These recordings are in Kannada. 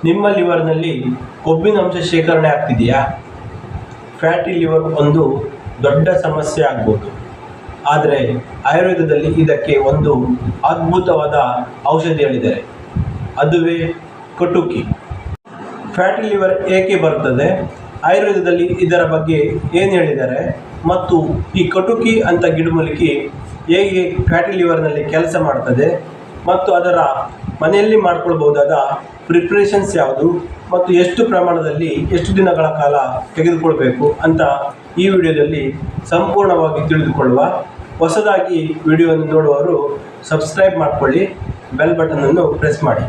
ನಿಮ್ಮ ಲಿವರ್ನಲ್ಲಿ ಕೊಬ್ಬಿನ ಅಂಶ ಶೇಖರಣೆ ಆಗ್ತಿದೆಯಾ? ಫ್ಯಾಟಿ ಲಿವರ್ ಒಂದು ದೊಡ್ಡ ಸಮಸ್ಯೆ ಆಗ್ಬೋದು. ಆದರೆ ಆಯುರ್ವೇದದಲ್ಲಿ ಇದಕ್ಕೆ ಒಂದು ಅದ್ಭುತವಾದ ಔಷಧಿ ಹೇಳಿದ್ದಾರೆ, ಅದುವೇ ಕಟುಕಿ. ಫ್ಯಾಟಿ ಲಿವರ್ ಏಕೆ ಬರ್ತದೆ, ಆಯುರ್ವೇದದಲ್ಲಿ ಇದರ ಬಗ್ಗೆ ಏನು ಹೇಳಿದ್ದಾರೆ ಮತ್ತು ಈ ಕಟುಕಿ ಅಂತ ಗಿಡಮೂಲಿಕೆ ಹೇಗೆ ಫ್ಯಾಟಿ ಲಿವರ್ನಲ್ಲಿ ಕೆಲಸ ಮಾಡ್ತದೆ ಮತ್ತು ಅದರ ಮನೆಯಲ್ಲಿ ಮಾಡ್ಕೊಳ್ಬಹುದಾದ ಪ್ರಿಪ್ರೇಷನ್ಸ್ ಯಾವುದು ಮತ್ತು ಎಷ್ಟು ಪ್ರಮಾಣದಲ್ಲಿ ಎಷ್ಟು ದಿನಗಳ ಕಾಲ ತೆಗೆದುಕೊಳ್ಬೇಕು ಅಂತ ಈ ವಿಡಿಯೋದಲ್ಲಿ ಸಂಪೂರ್ಣವಾಗಿ ತಿಳಿದುಕೊಳ್ಳುವ. ಹೊಸದಾಗಿ ವಿಡಿಯೋವನ್ನು ನೋಡುವವರು ಸಬ್ಸ್ಕ್ರೈಬ್ ಮಾಡಿಕೊಳ್ಳಿ, ಬೆಲ್ ಬಟನನ್ನು ಪ್ರೆಸ್ ಮಾಡಿ.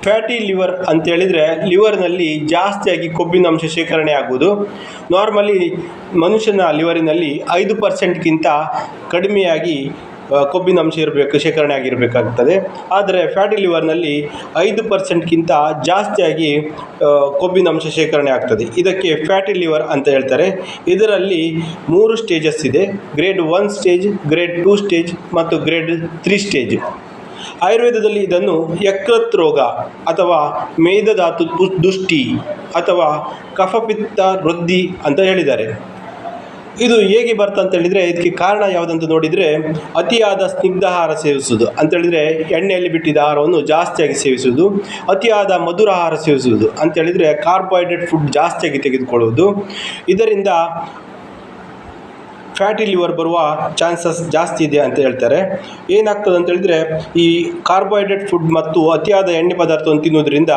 ಫ್ಯಾಟಿ ಲಿವರ್ ಅಂತೇಳಿದರೆ ಲಿವರ್ನಲ್ಲಿ ಜಾಸ್ತಿಯಾಗಿ ಕೊಬ್ಬಿನ ಅಂಶ ಶೇಖರಣೆ ಆಗುವುದು. ನಾರ್ಮಲಿ ಮನುಷ್ಯನ ಲಿವರಿನಲ್ಲಿ 5%ಗಿಂತ ಕಡಿಮೆಯಾಗಿ ಕೊಬ್ಬಿನ ಅಂಶ ಶೇಖರಣೆ ಆಗಿರಬೇಕಾಗ್ತದೆ. ಆದರೆ ಫ್ಯಾಟಿ ಲಿವರ್ನಲ್ಲಿ 5%ಗಿಂತ ಜಾಸ್ತಿಯಾಗಿ ಕೊಬ್ಬಿನ ಅಂಶ ಶೇಖರಣೆ ಆಗ್ತದೆ. ಇದಕ್ಕೆ ಫ್ಯಾಟಿ ಲಿವರ್ ಅಂತ ಹೇಳ್ತಾರೆ. ಇದರಲ್ಲಿ 3 ಸ್ಟೇಜಸ್ ಇದೆ: ಗ್ರೇಡ್ 1 ಸ್ಟೇಜ್, ಗ್ರೇಡ್ 2 ಸ್ಟೇಜ್ ಮತ್ತು ಗ್ರೇಡ್ 3 ಸ್ಟೇಜ್. ಆಯುರ್ವೇದದಲ್ಲಿ ಇದನ್ನು ಯಕೃತ್ ರೋಗ ಅಥವಾ ಮೇದಧಾತು ದುಷ್ಟಿ ಅಥವಾ ಕಫಪಿತ್ತ ವೃದ್ಧಿ ಅಂತ ಹೇಳಿದ್ದಾರೆ. ಇದು ಹೇಗೆ ಬರ್ತದೆ ಅಂತ ಹೇಳಿದರೆ, ಇದಕ್ಕೆ ಕಾರಣ ಯಾವುದಂತ ನೋಡಿದರೆ, ಅತಿಯಾದ ಸ್ನಿಗ್ಧಾಹಾರ ಸೇವಿಸುವುದು ಅಂತೇಳಿದರೆ ಎಣ್ಣೆಯಲ್ಲಿ ಬಿಟ್ಟಿದ್ದ ಆಹಾರವನ್ನು ಜಾಸ್ತಿಯಾಗಿ ಸೇವಿಸುವುದು, ಅತಿಯಾದ ಮಧುರ ಆಹಾರ ಸೇವಿಸುವುದು ಅಂತೇಳಿದರೆ ಕಾರ್ಬೋಹೈಡ್ರೇಟ್ ಫುಡ್ ಜಾಸ್ತಿಯಾಗಿ ತೆಗೆದುಕೊಳ್ಳುವುದು. ಇದರಿಂದ ಫ್ಯಾಟಿ ಲಿವರ್ ಬರುವ ಚಾನ್ಸಸ್ ಜಾಸ್ತಿ ಇದೆ ಅಂತ ಹೇಳ್ತಾರೆ. ಏನಾಗ್ತದೆ ಅಂತ ಹೇಳಿದರೆ, ಈ ಕಾರ್ಬೋಹೈಡ್ರೇಟ್ ಫುಡ್ ಮತ್ತು ಅತಿಯಾದ ಎಣ್ಣೆ ಪದಾರ್ಥವನ್ನು ತಿನ್ನುವುದರಿಂದ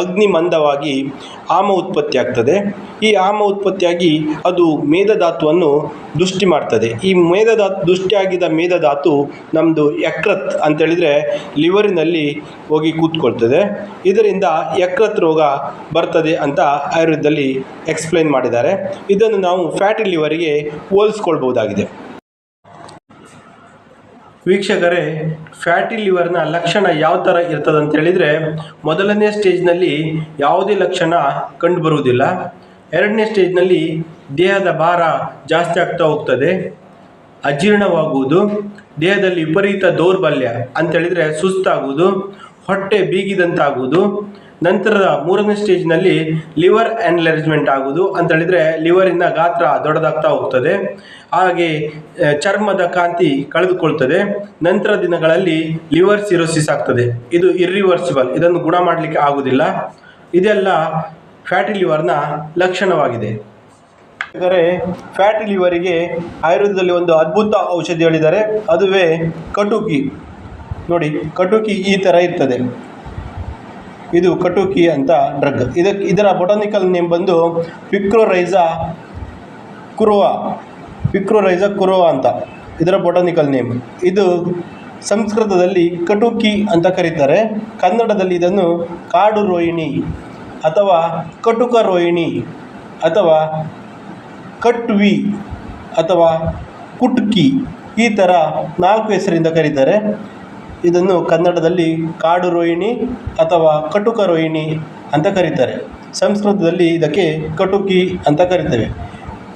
ಅಗ್ನಿ ಮಂದವಾಗಿ ಆಮ ಉತ್ಪತ್ತಿ ಆಗ್ತದೆ. ಈ ಆಮ ಉತ್ಪತ್ತಿಯಾಗಿ ಅದು ಮೇದಧಾತುವನ್ನು ದುಷ್ಟಿ ಮಾಡ್ತದೆ. ಈ ದುಷ್ಟಿಯಾಗಿದ್ದ ಮೇದಧಾತು ನಮ್ಮದು ಯಕೃತ್ ಅಂತೇಳಿದರೆ ಲಿವರಿನಲ್ಲಿ ಹೋಗಿ ಕೂತ್ಕೊಳ್ತದೆ. ಇದರಿಂದ ಯಕೃತ್ ರೋಗ ಬರ್ತದೆ ಅಂತ ಆಯುರ್ವೇದದಲ್ಲಿ ಎಕ್ಸ್ಪ್ಲೈನ್ ಮಾಡಿದ್ದಾರೆ. ಇದನ್ನು ನಾವು ಫ್ಯಾಟಿ ಲಿವರಿಗೆ ಹೋಲಿಸ್ಕೊಳ್ಬಹುದಾಗಿದೆ. ವೀಕ್ಷಕರೇ, ಫ್ಯಾಟಿ ಲಿವರ್ನ ಲಕ್ಷಣ ಯಾವ ಥರ ಇರ್ತದೆ ಅಂತ ಹೇಳಿದರೆ, ಮೊದಲನೇ ಸ್ಟೇಜ್ನಲ್ಲಿ ಯಾವುದೇ ಲಕ್ಷಣ ಕಂಡುಬರುವುದಿಲ್ಲ. ಎರಡನೇ ಸ್ಟೇಜ್ನಲ್ಲಿ ದೇಹದ ಭಾರ ಜಾಸ್ತಿ ಆಗ್ತಾ ಹೋಗ್ತದೆ, ಅಜೀರ್ಣವಾಗುವುದು, ದೇಹದಲ್ಲಿ ವಿಪರೀತ ದೌರ್ಬಲ್ಯ ಅಂತೇಳಿದರೆ ಸುಸ್ತಾಗುವುದು, ಹೊಟ್ಟೆ ಬೀಗಿದಂತಾಗುವುದು. ನಂತರದ 3ನೇ ಸ್ಟೇಜ್ನಲ್ಲಿ ಲಿವರ್ ಎನ್ಲಾರ್ಜ್ಮೆಂಟ್ ಆಗುವುದು ಅಂತೇಳಿದರೆ ಲಿವರಿನ ಗಾತ್ರ ದೊಡ್ಡದಾಗ್ತಾ ಹೋಗ್ತದೆ. ಹಾಗೆ ಚರ್ಮದ ಕಾಂತಿ ಕಳೆದುಕೊಳ್ತದೆ. ನಂತರ ದಿನಗಳಲ್ಲಿ ಲಿವರ್ ಸಿರೋಸಿಸ್ ಆಗ್ತದೆ. ಇದು ಇರ್ರಿವರ್ಸಿಬಲ್, ಇದನ್ನು ಗುಣ ಮಾಡಲಿಕ್ಕೆ ಆಗುವುದಿಲ್ಲ. ಇದೆಲ್ಲ ಫ್ಯಾಟಿ ಲಿವರ್ನ ಲಕ್ಷಣವಾಗಿದೆ. ಯಾಕಂದರೆ ಫ್ಯಾಟಿ ಲಿವರಿಗೆ ಆಯುರ್ವೇದದಲ್ಲಿ ಒಂದು ಅದ್ಭುತ ಔಷಧಿ ಹೇಳಿದ್ದಾರೆ, ಅದುವೇ ಕಟುಕಿ. ನೋಡಿ, ಕಟುಕಿ ಈ ಥರ ಇರ್ತದೆ. ಇದು ಕಟುಕಿ ಅಂತ ಡ್ರಗ್. ಇದರ ಬೊಟಾನಿಕಲ್ ನೇಮ್ ಬಂದು ಪಿಕ್ರೊರೈಜಾ ಕುರೋವಾ ಅಂತ ಇದರ ಬೊಟಾನಿಕಲ್ ನೇಮ್. ಇದು ಸಂಸ್ಕೃತದಲ್ಲಿ ಕಟುಕಿ ಅಂತ ಕರೀತಾರೆ. ಕನ್ನಡದಲ್ಲಿ ಇದನ್ನು ಕಾಡು ರೋಹಿಣಿ ಅಥವಾ ಕಟುಕ ರೋಹಿಣಿ ಅಥವಾ ಕಟ್ವಿ ಅಥವಾ ಕುಟ್ಕಿ, ಈ ಥರ 4 ಹೆಸರಿಂದ ಕರೀತಾರೆ. ಇದನ್ನು ಕನ್ನಡದಲ್ಲಿ ಕಾಡು ರೋಹಿಣಿ ಅಥವಾ ಕಟುಕ ರೋಹಿಣಿ ಅಂತ ಕರೀತಾರೆ. ಸಂಸ್ಕೃತದಲ್ಲಿ ಇದಕ್ಕೆ ಕಟುಕಿ ಅಂತ ಕರೀತೇವೆ.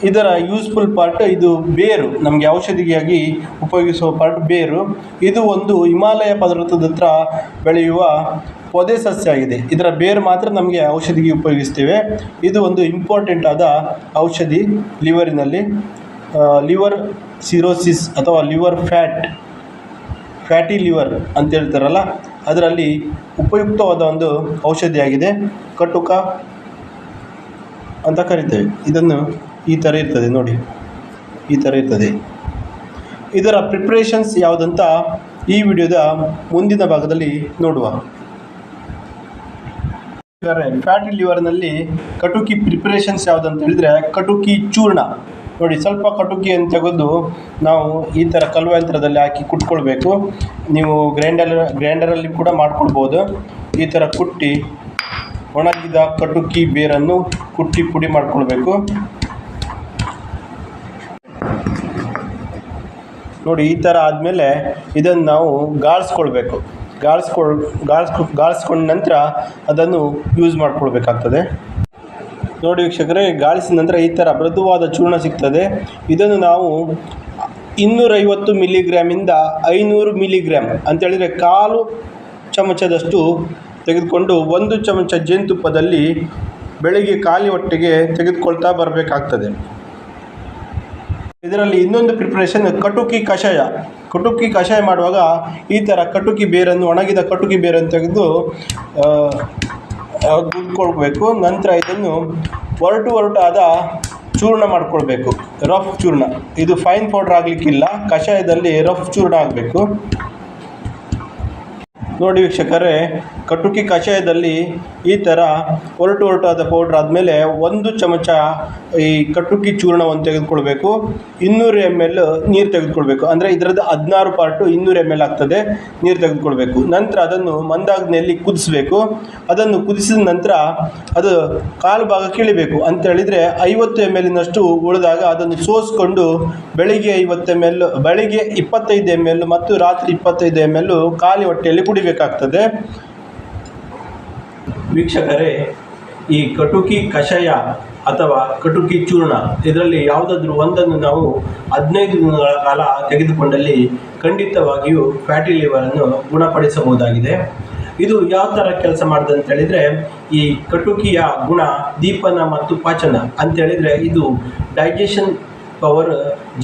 ಇದರ ಯೂಸ್ಫುಲ್ ಪಾರ್ಟ್, ಇದು ಬೇರು, ನಮಗೆ ಔಷಧಿಯಾಗಿ ಉಪಯೋಗಿಸುವ ಪಾರ್ಟ್ ಬೇರು. ಇದು ಒಂದು ಹಿಮಾಲಯ ಪರ್ವತದ ಹತ್ರ ಬೆಳೆಯುವ ಪೊದೆ ಸಸ್ಯ ಆಗಿದೆ. ಇದರ ಬೇರು ಮಾತ್ರ ನಮಗೆ ಔಷಧಿಗೆ ಉಪಯೋಗಿಸ್ತೇವೆ. ಇದು ಒಂದು ಇಂಪಾರ್ಟೆಂಟ್ ಆದ ಔಷಧಿ ಲಿವರಿನಲ್ಲಿ. ಲಿವರ್ ಸಿರೋಸಿಸ್ ಅಥವಾ ಲಿವರ್ ಫ್ಯಾಟಿ ಲಿವರ್ ಅಂತ ಹೇಳ್ತಾರಲ್ಲ, ಅದರಲ್ಲಿ ಉಪಯುಕ್ತವಾದ ಒಂದು ಔಷಧಿಯಾಗಿದೆ. ಕಟುಕ ಅಂತ ಕರಿತೇವೆ. ಇದನ್ನು ಈ ಥರ ಇರ್ತದೆ ನೋಡಿ, ಈ ಥರ ಇರ್ತದೆ. ಇದರ ಪ್ರಿಪ್ರೇಷನ್ಸ್ ಯಾವುದಂತ ಈ ವಿಡಿಯೋದ ಮುಂದಿನ ಭಾಗದಲ್ಲಿ ನೋಡುವ. ಫ್ಯಾಟಿ ಲಿವರ್ನಲ್ಲಿ ಕಟುಕಿ ಪ್ರಿಪ್ರೇಷನ್ಸ್ ಯಾವುದಂತ ಹೇಳಿದರೆ, ಕಟುಕಿ ಚೂರ್ಣ ನೋಡಿ, ಸ್ವಲ್ಪ ಕಟುಕಿಯನ್ನು ತೆಗೆದು ನಾವು ಈ ಥರ ಕಲ್ಲು ಯಂತ್ರದಲ್ಲಿ ಹಾಕಿ ಕುಟ್ಕೊಳ್ಬೇಕು. ನೀವು ಗ್ರೈಂಡರಲ್ಲಿ ಕೂಡ ಮಾಡ್ಕೊಳ್ಬೋದು. ಈ ಥರ ಕುಟ್ಟಿ ಒಣಗಿದ ಕಟುಕಿ ಬೇರನ್ನು ಕುಟ್ಟಿ ಪುಡಿ ಮಾಡ್ಕೊಳ್ಬೇಕು. ನೋಡಿ, ಈ ಥರ ಆದಮೇಲೆ ಇದನ್ನು ನಾವು ಗಾಳಿಸ್ಕೊಳ್ಬೇಕು. ಗಾಳಿಸ್ಕೊಂಡ ನಂತರ ಅದನ್ನು ಯೂಸ್ ಮಾಡ್ಕೊಳ್ಬೇಕಾಗ್ತದೆ. ನೋಡಿ ವೀಕ್ಷಕರೇ, ಗಾಳಿಸಿದ ನಂತರ ಈ ಥರ ಮೃದುವಾದ ಚೂರ್ಣ ಸಿಗ್ತದೆ. ಇದನ್ನು ನಾವು 250 ಮಿಲಿಗ್ರಾಮಿಂದ 500 ಮಿಲಿಗ್ರಾಮ್ ಅಂತೇಳಿದರೆ 1/4 ಚಮಚದಷ್ಟು ತೆಗೆದುಕೊಂಡು 1 ಚಮಚ ಜೇನುತುಪ್ಪದಲ್ಲಿ ಬೆಳಿಗ್ಗೆ ಖಾಲಿ ಹೊಟ್ಟೆಗೆ ತೆಗೆದುಕೊಳ್ತಾ ಬರಬೇಕಾಗ್ತದೆ. ಇದರಲ್ಲಿ ಇನ್ನೊಂದು ಪ್ರಿಪ್ರೇಷನ್ ಕಟುಕಿ ಕಷಾಯ. ಕಟುಕಿ ಕಷಾಯ ಮಾಡುವಾಗ ಈ ಥರ ಕಟುಕಿ ಬೇರನ್ನು, ಒಣಗಿದ ಕಟುಕಿ ಬೇರನ್ನು ತೆಗೆದು ಗುದ್ಕೊಳ್ಬೇಕು. ನಂತರ ಇದನ್ನು ಒರಟಾದ ಚೂರ್ಣ ಮಾಡ್ಕೊಳ್ಬೇಕು, ರಫ್ ಚೂರ್ಣ. ಇದು ಫೈನ್ ಪೌಡ್ರ್ ಆಗಲಿಕ್ಕಿಲ್ಲ, ಕಷಾಯದಲ್ಲಿ ರಫ್ ಚೂರ್ಣ ಆಗಬೇಕು. ನೋಡಿ ವೀಕ್ಷಕರೇ, ಕಟುಕಿ ಕಷಾಯದಲ್ಲಿ ಈ ಥರ ಒರಟಾದ ಪೌಡ್ರ್ ಆದಮೇಲೆ 1 ಚಮಚ ಈ ಕಟುಕಿ ಚೂರ್ಣವನ್ನು ತೆಗೆದುಕೊಳ್ಬೇಕು. 200 ml ನೀರು ತೆಗೆದುಕೊಳ್ಬೇಕು. ಅಂದರೆ ಇದರದ್ದು 16 ಪಾರ್ಟು 200 ml ಆಗ್ತದೆ ನೀರು ತೆಗೆದುಕೊಳ್ಬೇಕು. ನಂತರ ಅದನ್ನು ಮಂದಾಗ್ನಿಯಲ್ಲಿ ಕುದಿಸಬೇಕು. ಅದನ್ನು ಕುದಿಸಿದ ನಂತರ ಅದು ಕಾಲು ಭಾಗ ಕೀಳಬೇಕು. ಅಂತೇಳಿದರೆ 50 ml ಉಳಿದಾಗ ಅದನ್ನು ಸೋಸಿಕೊಂಡು ಬೆಳಿಗ್ಗೆ 50 ml, ಬೆಳಿಗ್ಗೆ 25 ml ಮತ್ತು ರಾತ್ರಿ 25 ml ಖಾಲಿ ಹೊಟ್ಟೆಯಲ್ಲಿ ಕುಡಿಬೇಕಾಗ್ತದೆ. ವೀಕ್ಷಕರೇ, ಈ ಕಟುಕಿ ಕಷಾಯ ಅಥವಾ ಕಟುಕಿ ಚೂರ್ಣ ಇದರಲ್ಲಿ ಯಾವುದಾದ್ರೂ ಒಂದನ್ನು ನಾವು 15 ದಿನಗಳ ಕಾಲ ತೆಗೆದುಕೊಂಡಲ್ಲಿ ಖಂಡಿತವಾಗಿಯೂ ಫ್ಯಾಟಿ ಲಿವರನ್ನು ಗುಣಪಡಿಸಬಹುದಾಗಿದೆ. ಇದು ಯಾವ ಥರ ಕೆಲಸ ಮಾಡಿದೆ ಅಂತ ಹೇಳಿದರೆ, ಈ ಕಟುಕಿಯ ಗುಣ ದೀಪನ ಮತ್ತು ಪಾಚನ ಅಂತೇಳಿದರೆ ಇದು ಡೈಜೆಷನ್ ಪವರ್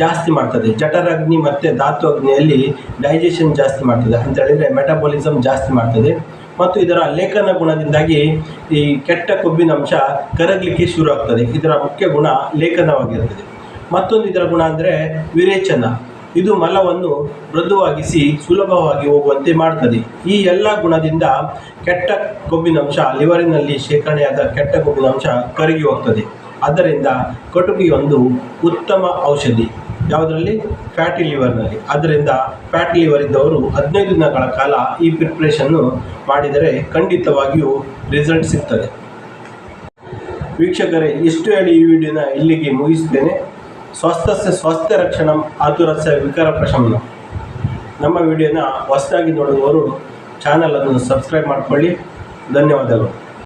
ಜಾಸ್ತಿ ಮಾಡ್ತದೆ. ಜಠರಾಗ್ನಿ ಮತ್ತು ಧಾತು ಅಗ್ನಿಯಲ್ಲಿ ಡೈಜೆಷನ್ ಜಾಸ್ತಿ ಮಾಡ್ತದೆ ಅಂತೇಳಿದರೆ ಮೆಟಬಾಲಿಸಮ್ ಜಾಸ್ತಿ ಮಾಡ್ತದೆ. ಮತ್ತು ಇದರ ಲೇಖನ ಗುಣದಿಂದಾಗಿ ಈ ಕೆಟ್ಟ ಕೊಬ್ಬಿನಂಶ ಕರಗಲಿಕ್ಕೆ ಶುರು ಆಗ್ತದೆ. ಇದರ ಮುಖ್ಯ ಗುಣ ಲೇಖನವಾಗಿರುತ್ತದೆ. ಮತ್ತೊಂದು ಇದರ ಗುಣ ಅಂದರೆ ವಿರೇಚನ. ಇದು ಮಲವನ್ನು ಮೃದುವಾಗಿಸಿ ಸುಲಭವಾಗಿ ಹೋಗುವಂತೆ ಮಾಡ್ತದೆ. ಈ ಎಲ್ಲ ಗುಣದಿಂದ ಕೆಟ್ಟ ಕೊಬ್ಬಿನಂಶ, ಲಿವರಿನಲ್ಲಿ ಶೇಖರಣೆಯಾದ ಕೆಟ್ಟ ಕೊಬ್ಬಿನಂಶ ಕರಗಿ ಹೋಗ್ತದೆ. ಆದ್ದರಿಂದ ಕಟುಕಿ ಒಂದು ಉತ್ತಮ ಔಷಧಿ ಯಾವುದರಲ್ಲಿ? ಫ್ಯಾಟಿ ಲಿವರ್ನಲ್ಲಿ. ಆದ್ದರಿಂದ ಫ್ಯಾಟಿ ಲಿವರ್ ಇದ್ದವರು 15 ದಿನಗಳ ಕಾಲ ಈ ಪ್ರಿಪ್ರೇಷನ್ನು ಮಾಡಿದರೆ ಖಂಡಿತವಾಗಿಯೂ ರಿಸಲ್ಟ್ ಸಿಗ್ತದೆ. ವೀಕ್ಷಕರೇ, ಇಷ್ಟು ಹೇಳಿ ಈ ವಿಡಿಯೋನ ಇಲ್ಲಿಗೆ ಮುಗಿಸ್ತೇನೆ. ಸ್ವಸ್ಥಸ್ಯ ಸ್ವಾಸ್ಥ್ಯ ರಕ್ಷಣಂ ಆತುರಸ್ಯ ವಿಕಾರ ಪ್ರಶಮನಂ. ನಮ್ಮ ವಿಡಿಯೋನ ಹೊಸದಾಗಿ ನೋಡುವವರು ಚಾನಲನ್ನು ಸಬ್ಸ್ಕ್ರೈಬ್ ಮಾಡಿಕೊಳ್ಳಿ. ಧನ್ಯವಾದಗಳು.